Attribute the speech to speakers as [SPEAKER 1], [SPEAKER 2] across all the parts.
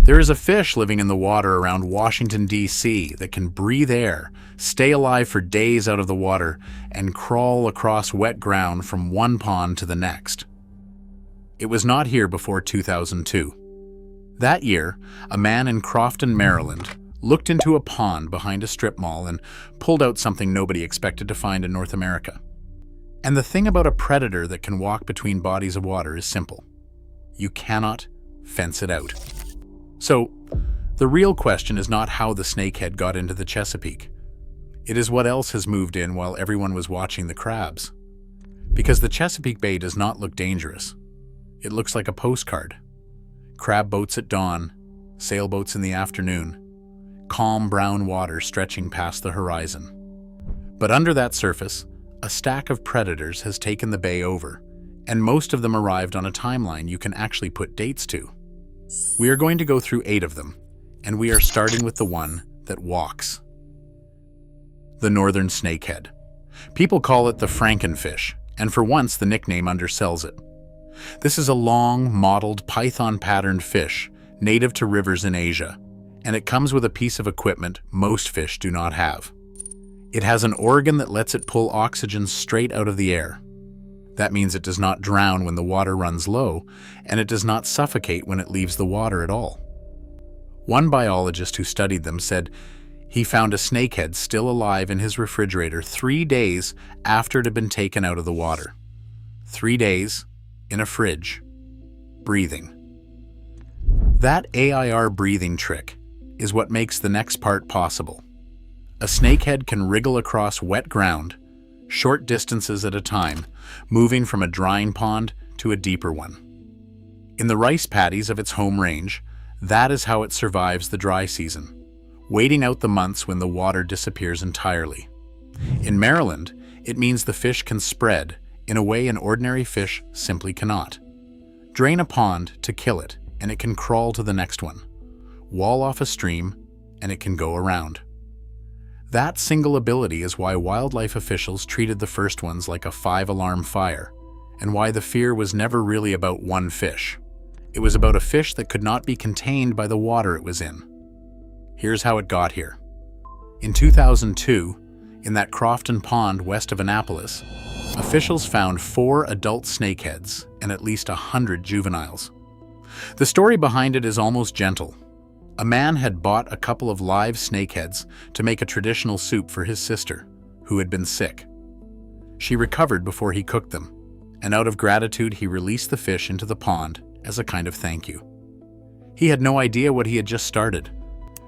[SPEAKER 1] There is a fish living in the water around Washington, D.C. that can breathe air, stay alive for days out of the water, and crawl across wet ground from one pond to the next. It was not here before 2002. That year, a man in Crofton, Maryland, looked into a pond behind a strip mall and pulled out something nobody expected to find in North America. And the thing about a predator that can walk between bodies of water is simple. You cannot fence it out. So, the real question is not how the snakehead got into the Chesapeake. It is what else has moved in while everyone was watching the crabs. Because the Chesapeake Bay does not look dangerous. It looks like a postcard. Crab boats at dawn, sailboats in the afternoon, calm brown water stretching past the horizon. But under that surface, a stack of predators has taken the bay over, and most of them arrived on a timeline you can actually put dates to. We are going to go through 8 of them, and we are starting with the one that walks. The northern snakehead. People call it the frankenfish, and for once the nickname undersells it. This is a long, mottled, python-patterned fish native to rivers in Asia, and it comes with a piece of equipment most fish do not have. It has an organ that lets it pull oxygen straight out of the air. That means it does not drown when the water runs low, and it does not suffocate when it leaves the water at all. One biologist who studied them said he found a snakehead still alive in his refrigerator 3 days after it had been taken out of the water. 3 days in a fridge, breathing. That AIR breathing trick is what makes the next part possible. A snakehead can wriggle across wet ground, short distances at a time, moving from a drying pond to a deeper one. In the rice paddies of its home range, that is how it survives the dry season, waiting out the months when the water disappears entirely. In Maryland, it means the fish can spread in a way an ordinary fish simply cannot. Drain a pond to kill it, and it can crawl to the next one. Wall off a stream, and it can go around. That single ability is why wildlife officials treated the first ones like a 5-alarm fire, and why the fear was never really about one fish. It was about a fish that could not be contained by the water it was in. Here's how it got here. In 2002, in that Crofton pond west of Annapolis, officials found 4 adult snakeheads and at least 100 juveniles. The story behind it is almost gentle. A man had bought a couple of live snakeheads to make a traditional soup for his sister, who had been sick. She recovered before he cooked them, and out of gratitude he released the fish into the pond as a kind of thank you. He had no idea what he had just started.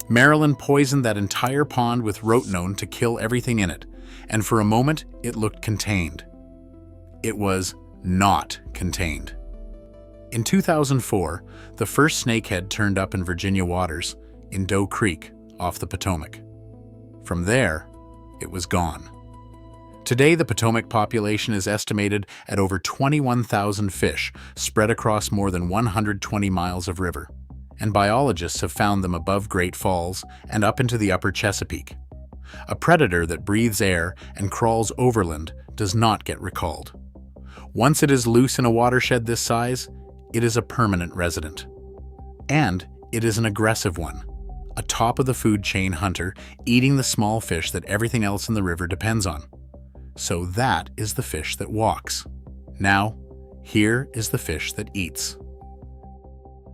[SPEAKER 1] Maryland poisoned that entire pond with rotenone to kill everything in it, and for a moment it looked contained. It was not contained. In 2004, the first snakehead turned up in Virginia waters, in Doe Creek, off the Potomac. From there, it was gone. Today, the Potomac population is estimated at over 21,000 fish spread across more than 120 miles of river, and biologists have found them above Great Falls and up into the upper Chesapeake. A predator that breathes air and crawls overland does not get recalled. Once it is loose in a watershed this size, it is a permanent resident. And it is an aggressive one, a top-of-the-food-chain hunter eating the small fish that everything else in the river depends on. So that is the fish that walks. Now, here is the fish that eats.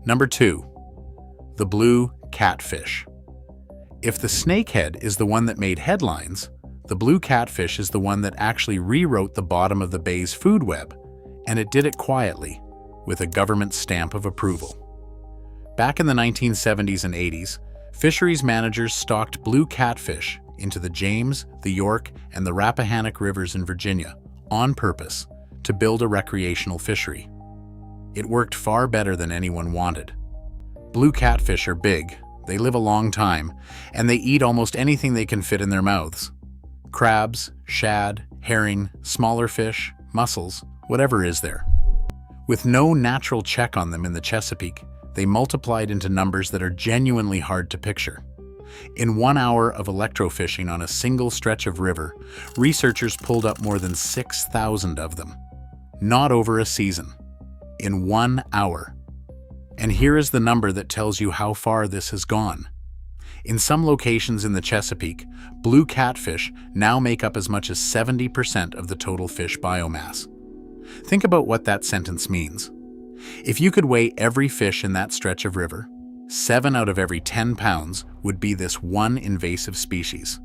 [SPEAKER 1] Number 2. The blue catfish. If the snakehead is the one that made headlines, the blue catfish is the one that actually rewrote the bottom of the bay's food web, and it did it quietly, with a government stamp of approval. Back in the 1970s and 80s, fisheries managers stocked blue catfish into the James, the York, and the Rappahannock rivers in Virginia on purpose to build a recreational fishery. It worked far better than anyone wanted. Blue catfish are big, they live a long time, and they eat almost anything they can fit in their mouths. Crabs, shad, herring, smaller fish, mussels, whatever is there. With no natural check on them in the Chesapeake, they multiplied into numbers that are genuinely hard to picture. In 1 hour of electrofishing on a single stretch of river, researchers pulled up more than 6,000 of them. Not over a season. In 1 hour. And here is the number that tells you how far this has gone. In some locations in the Chesapeake, blue catfish now make up as much as 70% of the total fish biomass. Think about what that sentence means. If you could weigh every fish in that stretch of river, 7 out of every 10 pounds would be this one invasive species.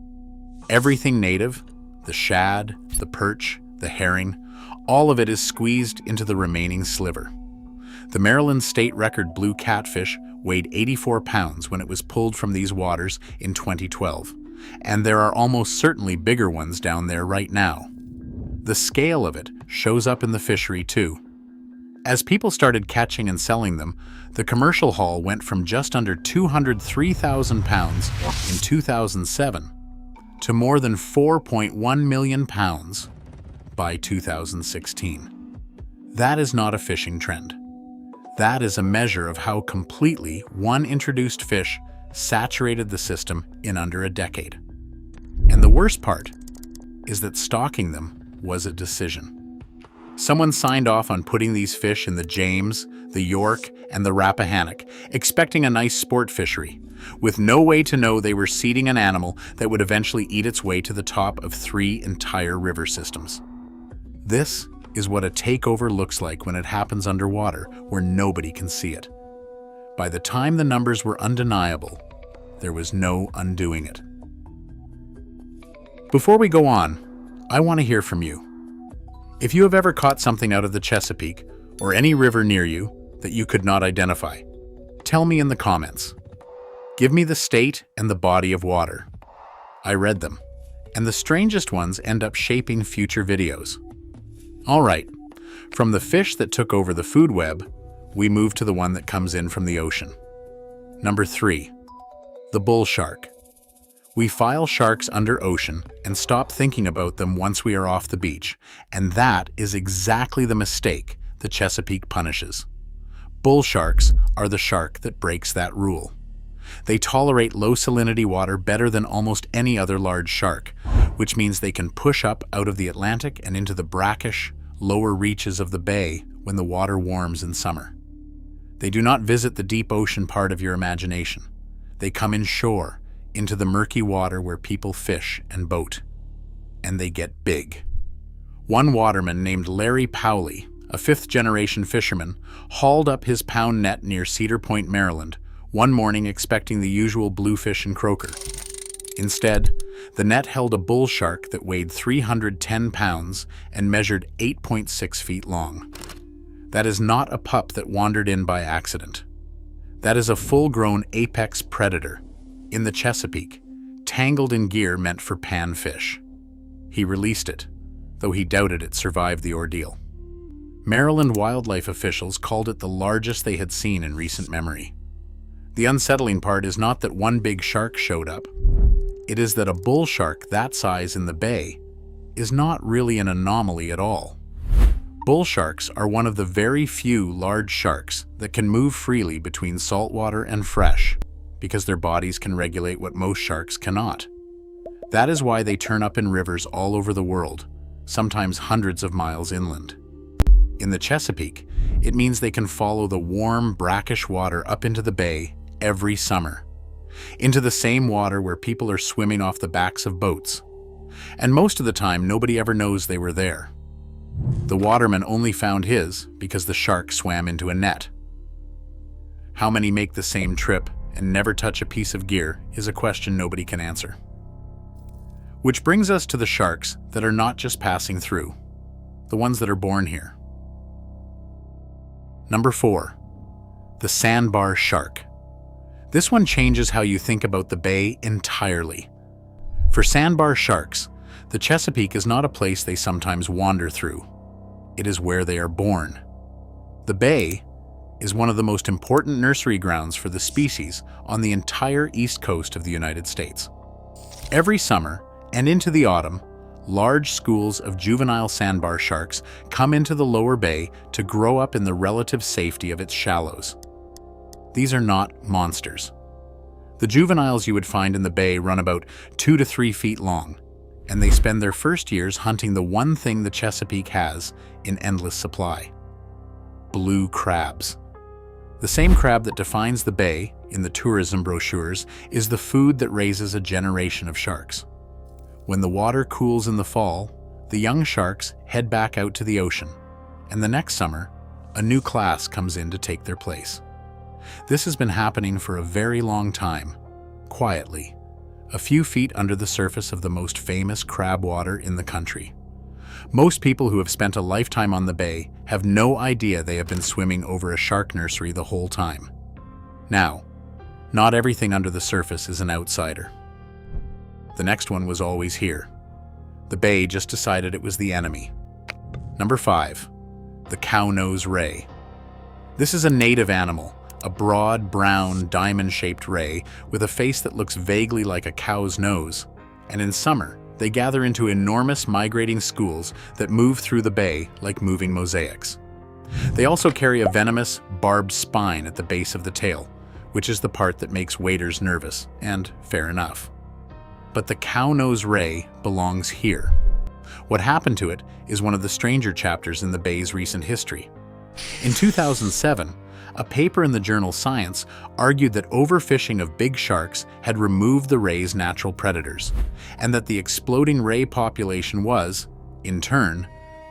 [SPEAKER 1] Everything native, the shad, the perch, the herring, all of it is squeezed into the remaining sliver. The Maryland state record blue catfish weighed 84 pounds when it was pulled from these waters in 2012, and there are almost certainly bigger ones down there right now. The scale of it shows up in the fishery too. As people started catching and selling them, the commercial haul went from just under 203,000 pounds in 2007 to more than 4.1 million pounds by 2016. That is not a fishing trend. That is a measure of how completely one introduced fish saturated the system in under a decade. And the worst part is that stocking them was a decision. Someone signed off on putting these fish in the James, the York, and the Rappahannock, expecting a nice sport fishery, with no way to know they were seeding an animal that would eventually eat its way to the top of 3 entire river systems. This is what a takeover looks like when it happens underwater, where nobody can see it. By the time the numbers were undeniable, there was no undoing it. Before we go on, I want to hear from you. If you have ever caught something out of the Chesapeake or any river near you that you could not identify, tell me in the comments. Give me the state and the body of water. I read them, and the strangest ones end up shaping future videos. All right, from the fish that took over the food web, we move to the one that comes in from the ocean. Number 3, the bull shark. We file sharks under ocean and stop thinking about them once we are off the beach, and that is exactly the mistake the Chesapeake punishes. Bull sharks are the shark that breaks that rule. They tolerate low salinity water better than almost any other large shark, which means they can push up out of the Atlantic and into the brackish, lower reaches of the bay when the water warms in summer. They do not visit the deep ocean part of your imagination. They come inshore, into the murky water where people fish and boat. And they get big. One waterman named Larry Powley, a 5th-generation fisherman, hauled up his pound net near Cedar Point, Maryland, one morning expecting the usual bluefish and croaker. Instead, the net held a bull shark that weighed 310 pounds and measured 8.6 feet long. That is not a pup that wandered in by accident. That is a full-grown apex predator in the Chesapeake, tangled in gear meant for panfish. He released it, though he doubted it survived the ordeal. Maryland wildlife officials called it the largest they had seen in recent memory. The unsettling part is not that one big shark showed up. It is that a bull shark that size in the bay is not really an anomaly at all. Bull sharks are one of the very few large sharks that can move freely between saltwater and fresh, because their bodies can regulate what most sharks cannot. That is why they turn up in rivers all over the world, sometimes hundreds of miles inland. In the Chesapeake, it means they can follow the warm, brackish water up into the bay every summer, into the same water where people are swimming off the backs of boats. And most of the time, nobody ever knows they were there. The waterman only found his because the shark swam into a net. How many make the same trip and never touch a piece of gear is a question nobody can answer. Which brings us to the sharks that are not just passing through, the ones that are born here. Number 4, the sandbar shark. This one changes how you think about the bay entirely. For sandbar sharks, the Chesapeake is not a place they sometimes wander through. It is where they are born. The bay is one of the most important nursery grounds for the species on the entire east coast of the United States. Every summer and into the autumn, large schools of juvenile sandbar sharks come into the lower bay to grow up in the relative safety of its shallows. These are not monsters. The juveniles you would find in the bay run about 2 to 3 feet long, and they spend their first years hunting the one thing the Chesapeake has in endless supply: blue crabs. The same crab that defines the bay in the tourism brochures is the food that raises a generation of sharks. When the water cools in the fall, the young sharks head back out to the ocean, and the next summer, a new class comes in to take their place. This has been happening for a very long time, quietly, a few feet under the surface of the most famous crab water in the country. Most people who have spent a lifetime on the bay have no idea they have been swimming over a shark nursery the whole time. Now, not everything under the surface is an outsider. The next one was always here. The bay just decided it was the enemy. Number 5. The cownose ray. This is a native animal, a broad, brown, diamond-shaped ray with a face that looks vaguely like a cow's nose, and in summer, they gather into enormous migrating schools that move through the bay like moving mosaics. They also carry a venomous, barbed spine at the base of the tail, which is the part that makes waders nervous, and fair enough. But the cownose ray belongs here. What happened to it is one of the stranger chapters in the bay's recent history. In 2007, a paper in the journal Science argued that overfishing of big sharks had removed the ray's natural predators, and that the exploding ray population was, in turn,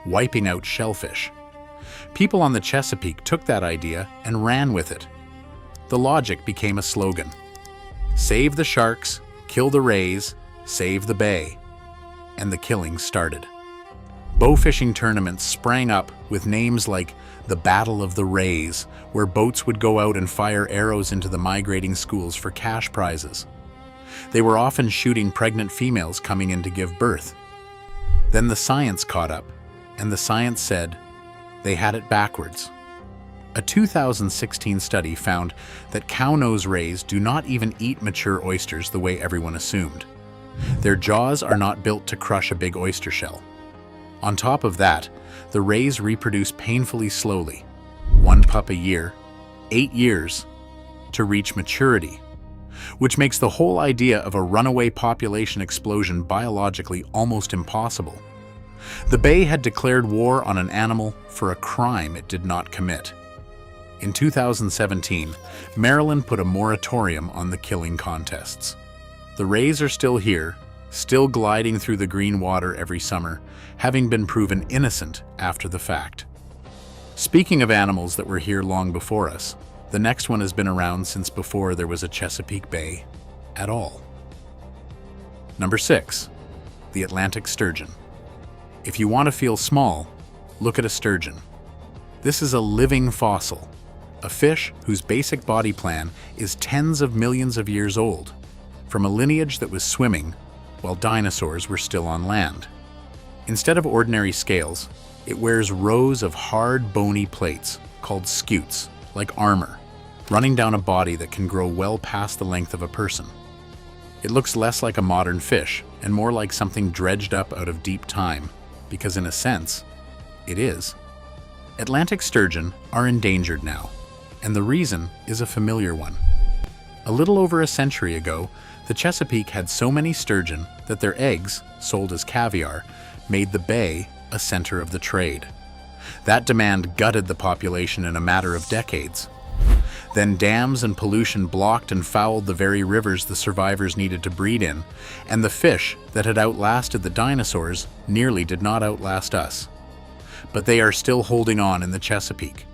[SPEAKER 1] wiping out shellfish. People on the Chesapeake took that idea and ran with it. The logic became a slogan: save the sharks, kill the rays, save the bay. And the killing started. Bow fishing tournaments sprang up with names like the Battle of the Rays, where boats would go out and fire arrows into the migrating schools for cash prizes. They were often shooting pregnant females coming in to give birth. Then the science caught up, and the science said they had it backwards. A 2016 study found that cownose rays do not even eat mature oysters the way everyone assumed. Their jaws are not built to crush a big oyster shell. On top of that, the rays reproduce painfully slowly, 1 pup a year, 8 years, to reach maturity, which makes the whole idea of a runaway population explosion biologically almost impossible. The bay had declared war on an animal for a crime it did not commit. In 2017, Maryland put a moratorium on the killing contests. The rays are still here, still gliding through the green water every summer, having been proven innocent after the fact. Speaking of animals that were here long before us, the next one has been around since before there was a Chesapeake Bay at all. Number 6. The Atlantic sturgeon. If you want to feel small, look at a sturgeon. This is a living fossil, a fish whose basic body plan is tens of millions of years old, from a lineage that was swimming while dinosaurs were still on land. Instead of ordinary scales, it wears rows of hard, bony plates called scutes, like armor, running down a body that can grow well past the length of a person. It looks less like a modern fish and more like something dredged up out of deep time, because in a sense, it is. Atlantic sturgeon are endangered now, and the reason is a familiar one. A little over a century ago, the Chesapeake had so many sturgeon that their eggs, sold as caviar, made the bay a center of the trade. That demand gutted the population in a matter of decades. Then dams and pollution blocked and fouled the very rivers the survivors needed to breed in, and the fish that had outlasted the dinosaurs nearly did not outlast us. But they are still holding on in the Chesapeake.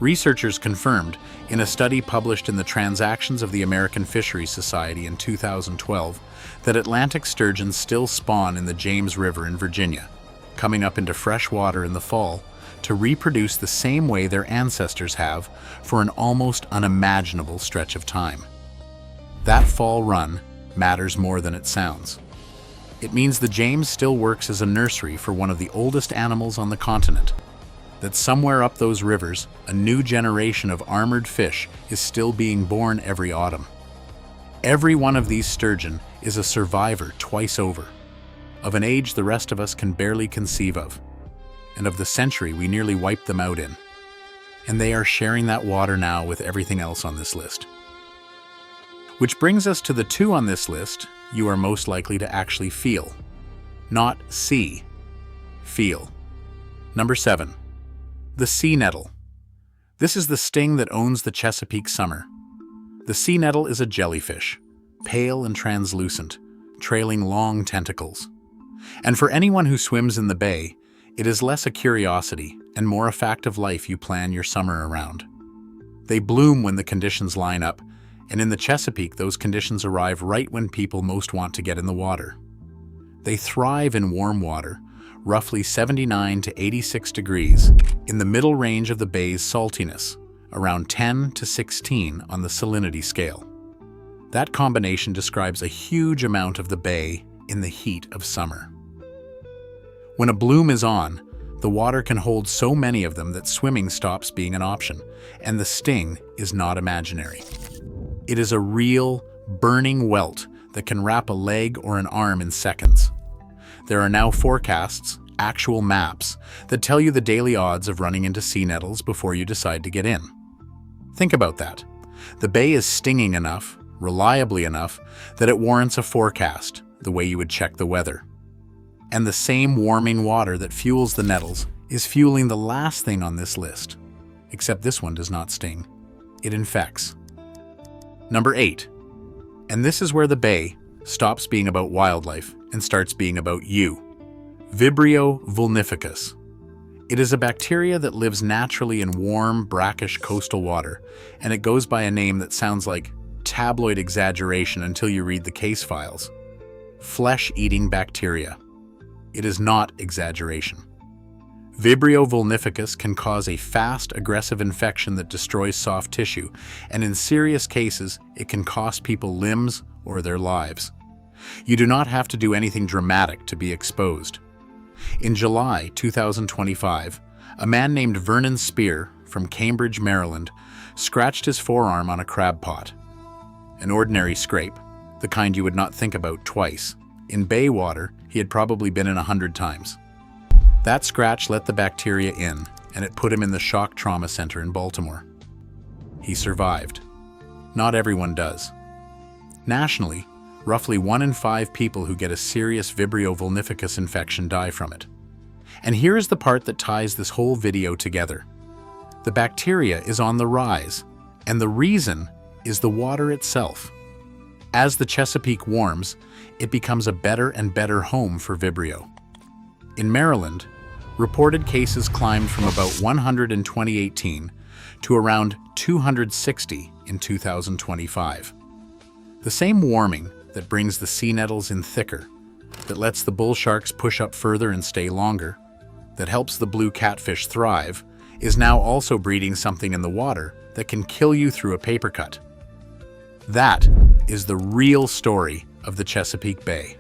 [SPEAKER 1] Researchers confirmed, in a study published in the Transactions of the American Fisheries Society in 2012, that Atlantic sturgeon still spawn in the James River in Virginia, coming up into fresh water in the fall to reproduce the same way their ancestors have for an almost unimaginable stretch of time. That fall run matters more than it sounds. It means the James still works as a nursery for one of the oldest animals on the continent, that somewhere up those rivers, a new generation of armored fish is still being born every autumn. Every one of these sturgeon is a survivor twice over, of an age the rest of us can barely conceive of, and of the century we nearly wiped them out in. And they are sharing that water now with everything else on this list. Which brings us to the 2 on this list you are most likely to actually feel. Not see. Feel. Number 7. The sea nettle. This is the sting that owns the Chesapeake summer. The sea nettle is a jellyfish, pale and translucent, trailing long tentacles. And for anyone who swims in the bay, it is less a curiosity and more a fact of life you plan your summer around. They bloom when the conditions line up, and in the Chesapeake, those conditions arrive right when people most want to get in the water. They thrive in warm water, roughly 79 to 86 degrees, in the middle range of the bay's saltiness, around 10 to 16 on the salinity scale. That combination describes a huge amount of the bay in the heat of summer. When a bloom is on, the water can hold so many of them that swimming stops being an option, and the sting is not imaginary. It is a real, burning welt that can wrap a leg or an arm in seconds. There are now forecasts, actual maps, that tell you the daily odds of running into sea nettles before you decide to get in. Think about that. The bay is stinging enough, reliably enough, that it warrants a forecast, the way you would check the weather. And the same warming water that fuels the nettles is fueling the last thing on this list. Except this one does not sting. It infects. Number 8. And this is where the bay stops being about wildlife and starts being about you. Vibrio vulnificus. It is a bacteria that lives naturally in warm, brackish coastal water, and it goes by a name that sounds like tabloid exaggeration until you read the case files. Flesh-eating bacteria. It is not exaggeration. Vibrio vulnificus can cause a fast, aggressive infection that destroys soft tissue, and in serious cases, it can cost people limbs or their lives. You do not have to do anything dramatic to be exposed. In July 2025, a man named Vernon Spear from Cambridge, Maryland, scratched his forearm on a crab pot. An ordinary scrape, the kind you would not think about twice. In bay water, he had probably been in 100 times. That scratch let the bacteria in, and it put him in the shock trauma center in Baltimore. He survived. Not everyone does. Nationally, roughly 1 in 5 people who get a serious Vibrio vulnificus infection die from it. And here is the part that ties this whole video together. The bacteria is on the rise, and the reason is the water itself. As the Chesapeake warms, it becomes a better and better home for Vibrio. In Maryland, reported cases climbed from about 100 in 2018 to around 260 in 2025. The same warming that brings the sea nettles in thicker, that lets the bull sharks push up further and stay longer, that helps the blue catfish thrive, is now also breeding something in the water that can kill you through a paper cut. That is the real story of the Chesapeake Bay.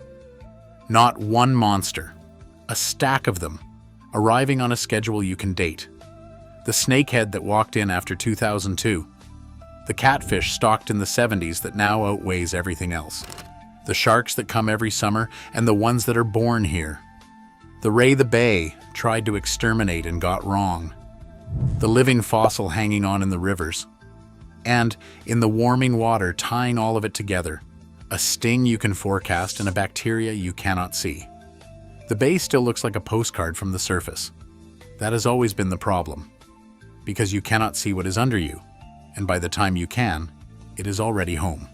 [SPEAKER 1] Not one monster, a stack of them, arriving on a schedule you can date. The snakehead that walked in after 2002. The catfish stocked in the 70s that now outweighs everything else. The sharks that come every summer and the ones that are born here. The ray the bay tried to exterminate and got wrong. The living fossil hanging on in the rivers. And in the warming water tying all of it together, a sting you can forecast and a bacteria you cannot see. The bay still looks like a postcard from the surface. That has always been the problem, because you cannot see what is under you, and by the time you can, it is already home.